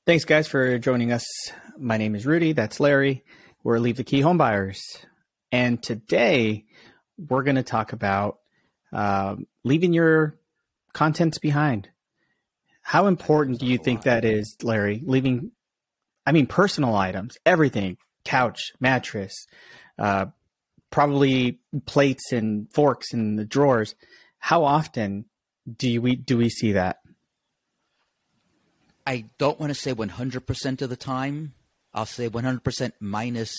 Thanks, guys, for joining us. My name is Rudy. That's Larry. We're Leave the Key Home Buyers. And today we're going to talk about leaving your contents behind. How important do you think that is, Larry? Leaving, personal items, everything, couch, mattress, probably plates and forks in the drawers. How often do we see that? I don't want to say 100% of the time. I'll say 100% minus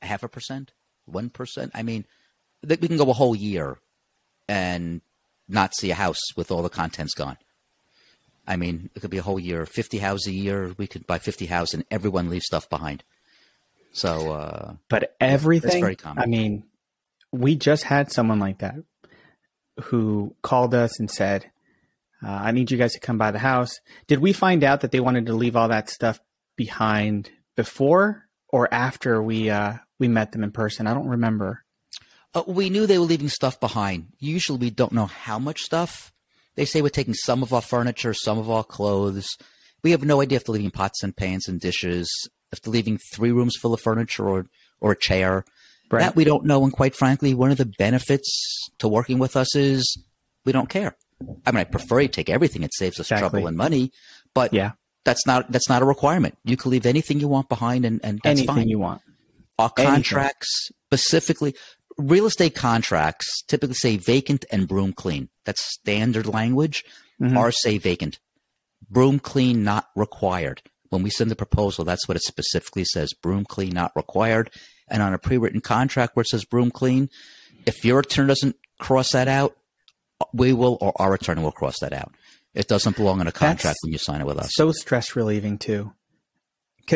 0.5%, 1%. I mean, we can go a whole year and not see a house with all the contents gone. I mean, it could be a whole year, 50 houses a year. We could buy 50 houses and everyone leaves stuff behind. So, but everything, that's very common. I mean, we just had someone like that who called us and said, I need you guys to come by the house. Did we find out that they wanted to leave all that stuff behind before or after we met them in person? I don't remember. We knew they were leaving stuff behind. Usually we don't know how much stuff. They say we're taking some of our furniture, some of our clothes. We have no idea if they're leaving pots and pans and dishes, if they're leaving 3 rooms full of furniture or a chair. Right. That we don't know. And quite frankly, one of the benefits to working with us is we don't care. I mean, I prefer you take everything. It saves us trouble and money, but that's not a requirement. You can leave anything you want behind and that's anything fine. You want. Our contracts specifically, real estate contracts typically say vacant and broom clean. That's standard language. Mm-hmm. Ours say vacant. Broom clean not required. When we send the proposal, that's what it specifically says. Broom clean not required. And on a pre-written contract where it says broom clean, if your attorney doesn't cross that out, we will, or our attorney will cross that out. It doesn't belong in a contract when you sign it with us. So stress relieving too.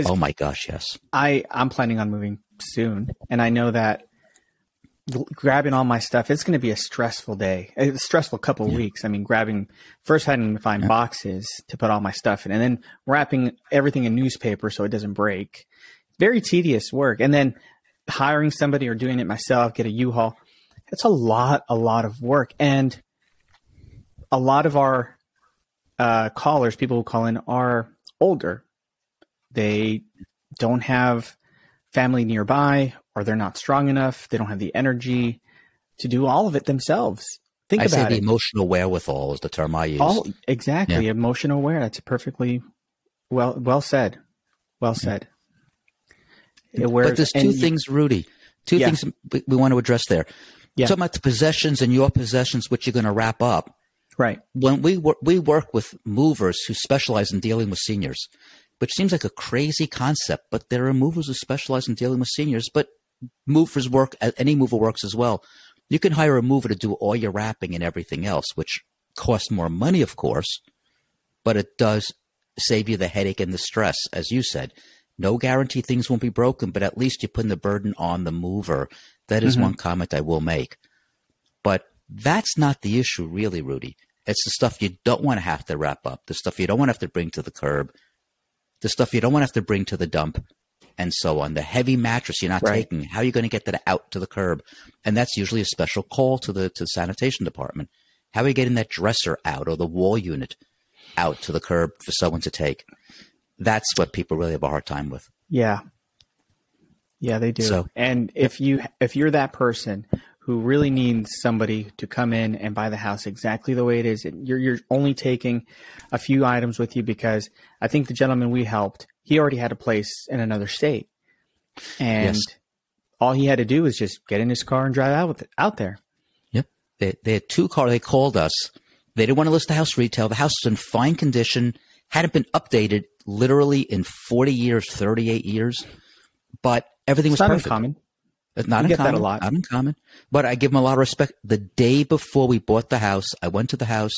Oh my gosh, yes. I'm planning on moving soon, and I know that grabbing all my stuff, it's going to be a stressful day, a stressful couple of weeks. I mean, first having to find boxes to put all my stuff in, and then wrapping everything in newspaper so it doesn't break. Very tedious work. And then hiring somebody or doing it myself, get a U-Haul. It's a lot of work. And a lot of our callers, people who call in, are older. They don't have family nearby, or they're not strong enough. They don't have the energy to do all of it themselves. Think about it. I say the emotional wherewithal is the term I use. Exactly. Yeah. Emotional aware. That's perfectly well said. Well said. But there's two things, Rudy. Two things we want to address there. Yeah. Talking about the possessions and your possessions, which you're going to wrap up. Right. When we work with movers who specialize in dealing with seniors, which seems like a crazy concept, but there are movers who specialize in dealing with seniors, but movers work, any mover works as well. You can hire a mover to do all your wrapping and everything else, which costs more money, of course, but it does save you the headache and the stress. As you said, no guarantee things won't be broken, but at least you're putting the burden on the mover. That is one comment I will make. But that's not the issue really, Rudy. It's the stuff you don't want to have to wrap up, the stuff you don't want to have to bring to the curb, the stuff you don't want to have to bring to the dump, and so on. The heavy mattress you're not taking, how are you going to get that out to the curb? And that's usually a special call to the sanitation department. How are you getting that dresser out or the wall unit out to the curb for someone to take? That's what people really have a hard time with. Yeah. Yeah, they do. So, and if you're that person who really needs somebody to come in and buy the house exactly the way it is, you're only taking a few items with you, because I think the gentleman we helped, he already had a place in another state, and all he had to do was just get in his car and drive out there. Yep. They had 2 cars. They called us. They didn't want to list the house retail. The house was in fine condition, hadn't been updated literally in 40 years, 38 years, but everything was perfect. Uncommon. It's not uncommon. Get that a lot. Not uncommon. But I give them a lot of respect. The day before we bought the house, I went to the house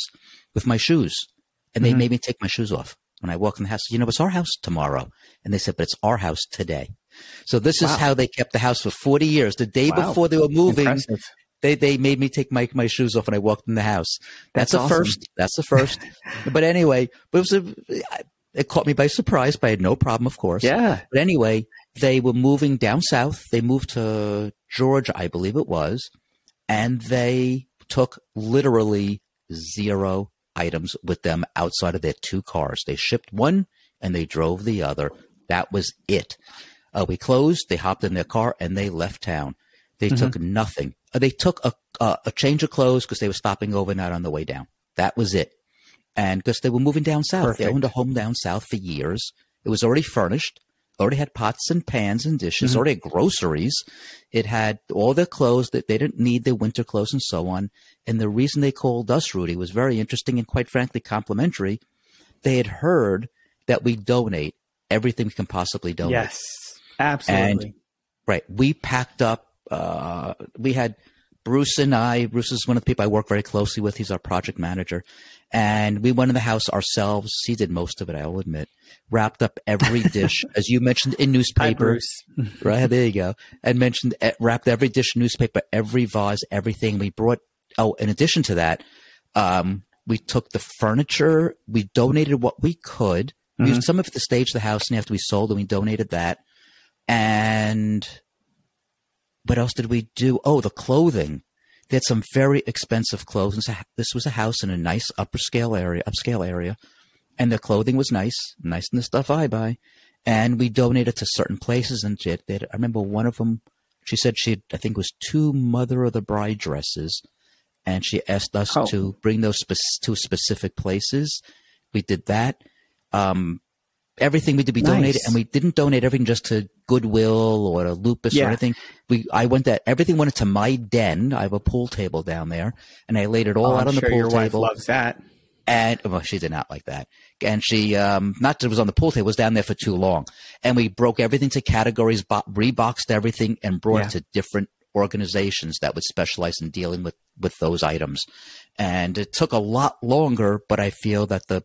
with my shoes, and they made me take my shoes off. When I walked in the house, it's our house tomorrow. And they said, but it's our house today. So this is how they kept the house for 40 years. The day before they were moving, they made me take my shoes off when I walked in the house. That's a first. That's the first. But anyway, it caught me by surprise, but I had no problem, of course. Yeah. But anyway, they were moving down south. They moved to Georgia, I believe it was, and they took literally 0 items with them outside of their 2 cars. They shipped one and they drove the other. That was it. We closed, they hopped in their car, and they left town. They took nothing. They took a change of clothes because they were stopping overnight on the way down. That was it. And because they were moving down south. Perfect. They owned a home down south for years. It was already furnished, already had pots and pans and dishes, already had groceries. It had all their clothes that they didn't need, their winter clothes and so on. And the reason they called us, Rudy, was very interesting and quite frankly complimentary. They had heard that we donate everything we can possibly donate. Yes, absolutely. And, right. We packed up. We had Bruce and I. Bruce is one of the people I work very closely with. He's our project manager. And we went in the house ourselves. He did most of it, I will admit. Wrapped up every dish, as you mentioned, in newspaper. Hi, Bruce. Right, there you go. And mentioned, wrapped every dish in newspaper, every vase, everything. We brought, in addition to that, we took the furniture. We donated what we could. We used some of it to stage the house, and after we sold it, we donated that. And what else did we do? Oh, the clothing. They had some very expensive clothes. This was a house in a nice upscale area, and the clothing was nice than the stuff I buy. And we donated to certain places. And I remember one of them. She said I think it was 2 Mother of the Bride dresses, and she asked us to bring those to specific places. We did that. Everything we did, we donated, and we didn't donate everything just to Goodwill or to Lupus or anything. Everything went into my den. I have a pool table down there, and I laid it all out on the pool your table. Wife loves that. And she did not like that. And she, not that it was on the pool table, it was down there for too long. And we broke everything to categories, reboxed everything, and brought it to different organizations that would specialize in dealing with those items. And it took a lot longer, but I feel that the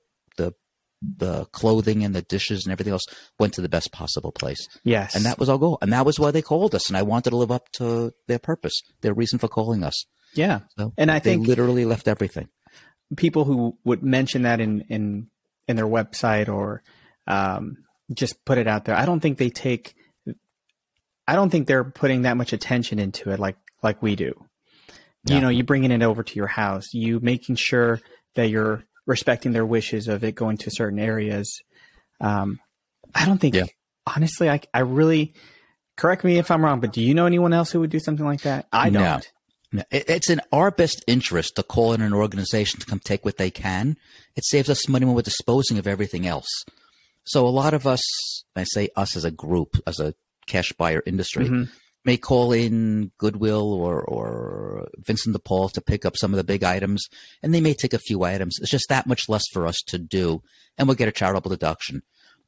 clothing and the dishes and everything else went to the best possible place. Yes. And that was our goal. And that was why they called us. And I wanted to live up to their purpose, their reason for calling us. Yeah. So and I think they literally left everything. People who would mention that in their website or just put it out there, I don't think they're putting that much attention into it like we do. Yeah. You bringing it over to your house, you making sure that you're respecting their wishes of it going to certain areas. I don't think, honestly, I really, correct me if I'm wrong, but do you know anyone else who would do something like that? I don't. No. It's in our best interest to call in an organization to come take what they can. It saves us money when we're disposing of everything else. So a lot of us, I say us as a group, as a cash buyer industry, may call in Goodwill or Vincent DePaul to pick up some of the big items, and they may take a few items. It's just that much less for us to do, and we'll get a charitable deduction.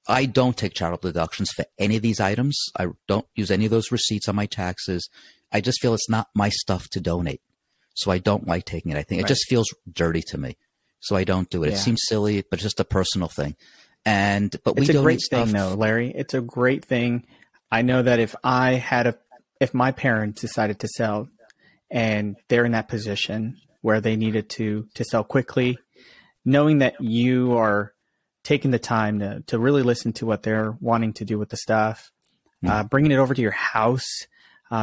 I don't take charitable deductions for any of these items. I don't use any of those receipts on my taxes. I just feel it's not my stuff to donate, so I don't like taking it. I think it just feels dirty to me, so I don't do it. It seems silly, but it's just a personal thing. But we it's a donate great stuff. thing, though, Larry. It's a great thing. I know that if my parents decided to sell and they're in that position where they needed to sell quickly, knowing that you are taking the time to really listen to what they're wanting to do with the stuff, bringing it over to your house,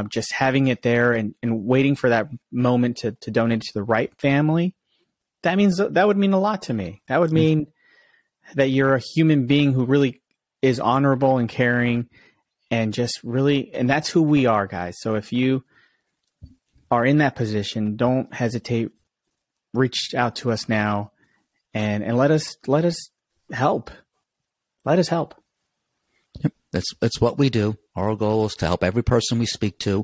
just having it there and waiting for that moment to donate it to the right family, that would mean a lot to me. That would mean that you're a human being who really is honorable and caring. And just really, and that's who we are, guys. So if you are in that position, don't hesitate. Reach out to us now, and let us help. Let us help. Yep, that's what we do. Our goal is to help every person we speak to,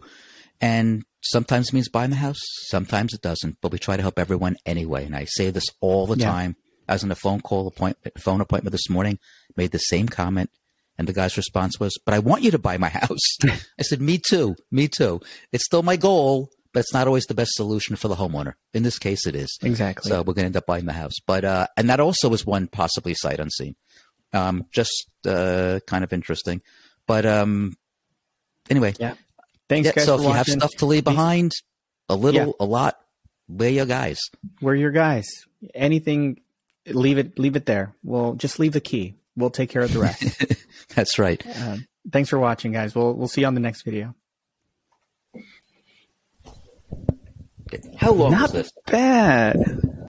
and sometimes it means buying the house, sometimes it doesn't. But we try to help everyone anyway. And I say this all the time. I was in a phone appointment this morning. Made the same comment. And the guy's response was, "But I want you to buy my house." I said, me too. It's still my goal, but it's not always the best solution for the homeowner. In this case, it is. Exactly. So we're going to end up buying the house. But and that also is one possibly sight unseen. Just kind of interesting. But anyway. Yeah. Thanks, guys. So if you watching. have stuff to leave behind, a little, a lot, we're your guys. We're your guys. Anything, leave it there. We'll just leave the key. We'll take care of the rest. That's right. Thanks for watching, guys. We'll see you on the next video. How long Not was this? bad.